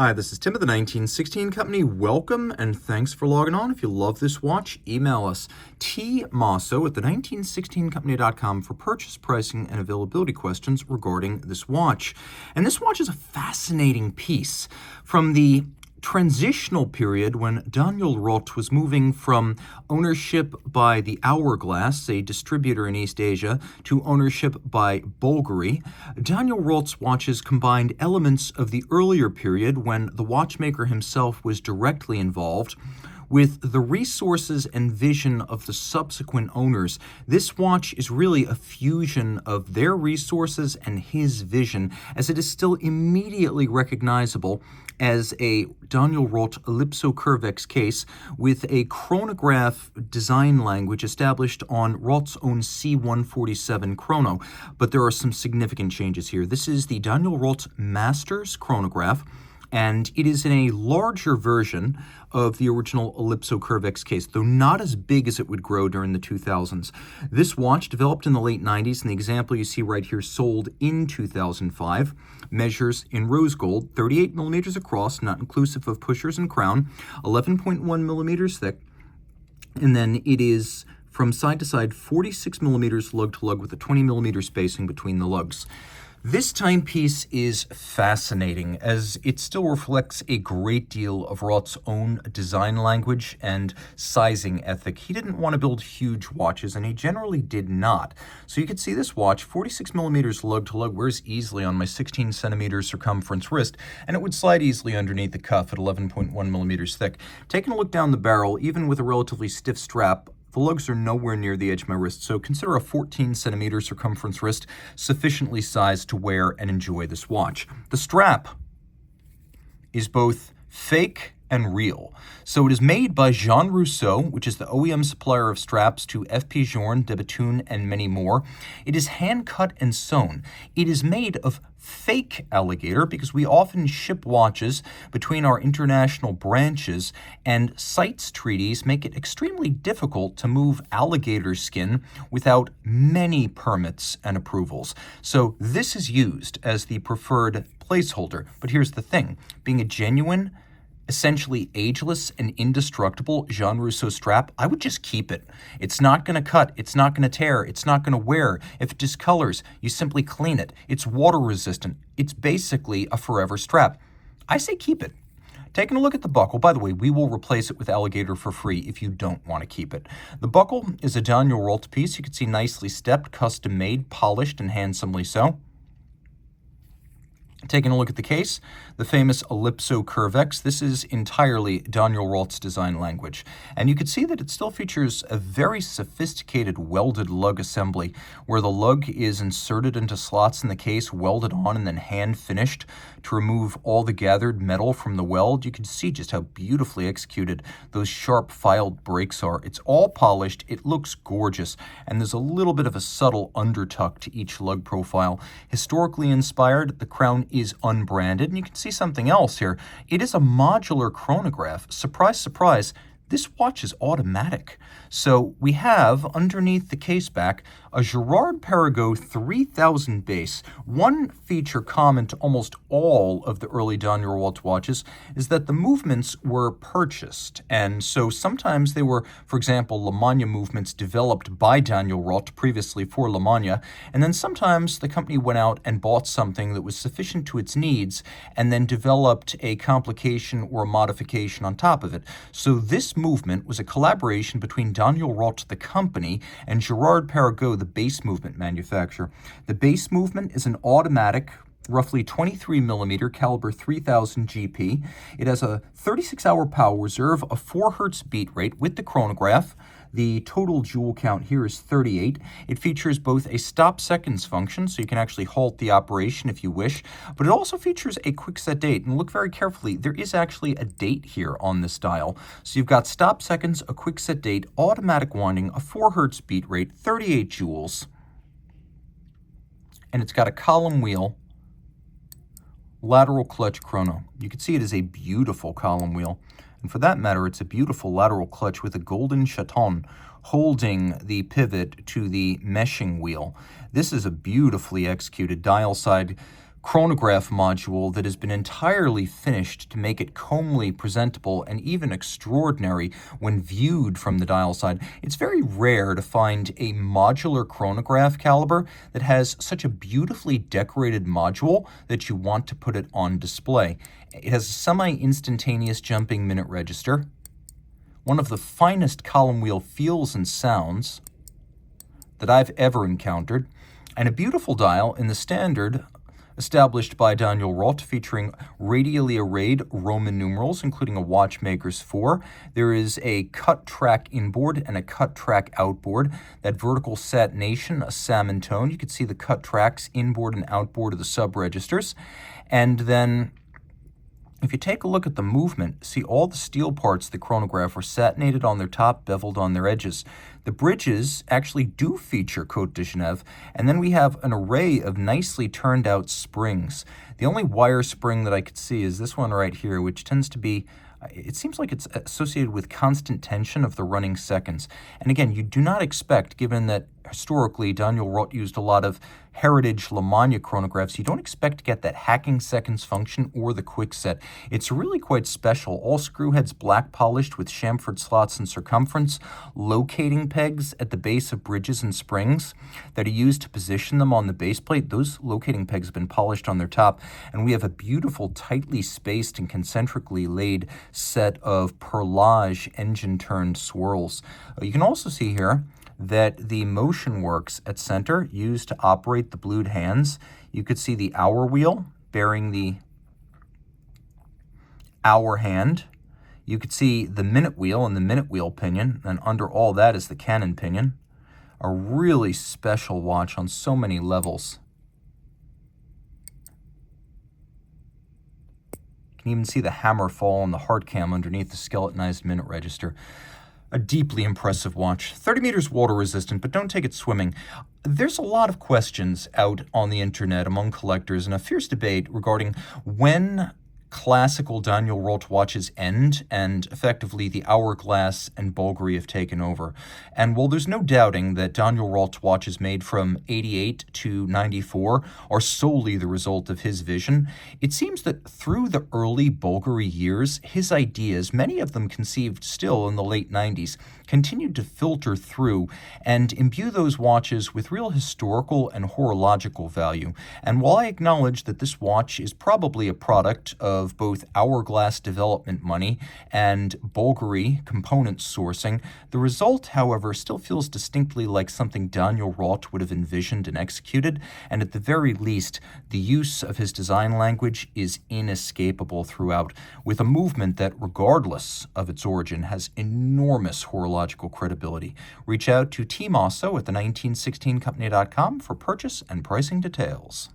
Hi, this is Tim of the 1916 Company. Welcome and thanks for logging on. If you love this watch, email us Mosso at the1916company.com for purchase, pricing, and availability questions regarding this watch. And this watch is a fascinating piece from the transitional period when Daniel Roth was moving from ownership by the Hourglass, a distributor in East Asia, to ownership by Bulgari. Daniel Roth's watches combined elements of the earlier period when the watchmaker himself was directly involved with the resources and vision of the subsequent owners. This watch is really a fusion of their resources and his vision, as it is still immediately recognizable as a Daniel Roth Ellipso-Curvex case with a chronograph design language established on Roth's own C147 chrono. But there are some significant changes here. This is the Daniel Roth Masters Chronograph, and it is in a larger version of the original Ellipso-Curvex case, though not as big as it would grow during the 2000s. This watch, developed in the late 90s, and the example you see right here sold in 2005, measures in rose gold 38 millimeters across, not inclusive of pushers and crown, 11.1 millimeters thick, and then it is from side to side 46 millimeters lug to lug with a 20 millimeter spacing between the lugs. This timepiece is fascinating as it still reflects a great deal of Roth's own design language and sizing ethic. He didn't want to build huge watches, and he generally did not. So you can see this watch, 46 millimeters lug to lug, wears easily on my 16 centimeter circumference wrist, and it would slide easily underneath the cuff at 11.1 millimeters thick. Taking a look down the barrel, even with a relatively stiff strap, the lugs are nowhere near the edge of my wrist, so consider a 14 centimeter circumference wrist sufficiently sized to wear and enjoy this watch. The strap is both fake and real. So it is made by Jean Rousseau, which is the OEM supplier of straps to FP Journe, de Bethune, and many more. It is hand-cut and sewn. It is made of fake alligator because we often ship watches between our international branches, and CITES treaties make it extremely difficult to move alligator skin without many permits and approvals. So this is used as the preferred placeholder. But here's the thing, being a genuine, essentially ageless and indestructible Jean Rousseau strap, I would just keep it. It's not going to cut, it's not going to tear, it's not going to wear. If it discolors, you simply clean it. It's water resistant. It's basically a forever strap. I say keep it. Taking a look at the buckle, by the way, we will replace it with alligator for free if you don't want to keep it. The buckle is a Daniel Roth piece. You can see nicely stepped, custom made, polished, and handsomely so. Taking a look at the case, the famous Ellipso-Curvex. This is entirely Daniel Roth's design language. And you can see that it still features a very sophisticated welded lug assembly where the lug is inserted into slots in the case, welded on, and then hand finished to remove all the gathered metal from the weld. You can see just how beautifully executed those sharp filed brakes are. It's all polished, it looks gorgeous, and there's a little bit of a subtle undertuck to each lug profile. Historically inspired, the crown is unbranded, and you can see something else here. It is a modular chronograph. Surprise, surprise, this watch is automatic. So we have, underneath the case back, a Girard-Perregaux 3000 base. One feature common to almost all of the early Daniel Roth watches is that the movements were purchased. And so sometimes they were, for example, Le Mans movements developed by Daniel Roth previously for Le Mans. And then sometimes the company went out and bought something that was sufficient to its needs and then developed a complication or a modification on top of it. So this movement was a collaboration between Daniel Roth, the company, and Girard-Perregaux, the base movement manufacturer. The base movement is an automatic, roughly 23 millimeter caliber 3000 GP. It has a 36-hour power reserve, a 4 hertz beat rate with the chronograph. The total joule count here is 38. It features both a stop seconds function, so you can actually halt the operation if you wish, but it also features a quick set date. And look very carefully, there is actually a date here on this dial. So you've got stop seconds, a quick set date, automatic winding, a 4 hertz beat rate, 38 joules, and it's got a column wheel, lateral clutch chrono. You can see it is a beautiful column wheel. And for that matter, it's a beautiful lateral clutch with a golden chaton holding the pivot to the meshing wheel. This is a beautifully executed dial side chronograph module that has been entirely finished to make it comely, presentable, and even extraordinary when viewed from the dial side. It's very rare to find a modular chronograph caliber that has such a beautifully decorated module that you want to put it on display. It has a semi-instantaneous jumping minute register, one of the finest column wheel feels and sounds that I've ever encountered, and a beautiful dial in the standard established by Daniel Roth, featuring radially arrayed Roman numerals, including a watchmaker's 4. There is a cut track inboard and a cut track outboard. That vertical satination, a salmon tone. You can see the cut tracks inboard and outboard of the sub-registers. And then if you take a look at the movement, see all the steel parts of the chronograph are satinated on their top, beveled on their edges. The bridges actually do feature Côte de Genève, and then we have an array of nicely turned out springs. The only wire spring that I could see is this one right here, which tends to be, it seems like it's associated with constant tension of the running seconds. And again, you do not expect, given that historically Daniel Roth used a lot of heritage Le Mans chronographs, you don't expect to get that hacking seconds function or the quick set. It's really quite special. All screw heads black polished with chamfered slots in circumference, locating pegs at the base of bridges and springs that are used to position them on the base plate. Those locating pegs have been polished on their top, and we have a beautiful, tightly spaced and concentrically laid set of perlage engine-turned swirls. You can also see here that the motion works at center used to operate the blued hands. You could see the hour wheel bearing the hour hand. You could see the minute wheel and the minute wheel pinion, and under all that is the cannon pinion. A really special watch on so many levels. You can even see the hammer fall on the hard cam underneath the skeletonized minute register. A deeply impressive watch. 30 meters water resistant, but don't take it swimming. There's a lot of questions out on the internet among collectors and a fierce debate regarding when classical Daniel Roth watches end and effectively the hourglass and Bulgari have taken over. And while there's no doubting that Daniel Roth's watches made from 88 to 94 are solely the result of his vision, it seems that through the early Bulgari years, his ideas, many of them conceived still in the late 90s, continued to filter through and imbue those watches with real historical and horological value. And while I acknowledge that this watch is probably a product of both hourglass development money and Bulgari component sourcing, the result, however, still feels distinctly like something Daniel Roth would have envisioned and executed, and at the very least, the use of his design language is inescapable throughout, with a movement that, regardless of its origin, has enormous horological credibility. Reach out to Team Mosso at the 1916company.com for purchase and pricing details.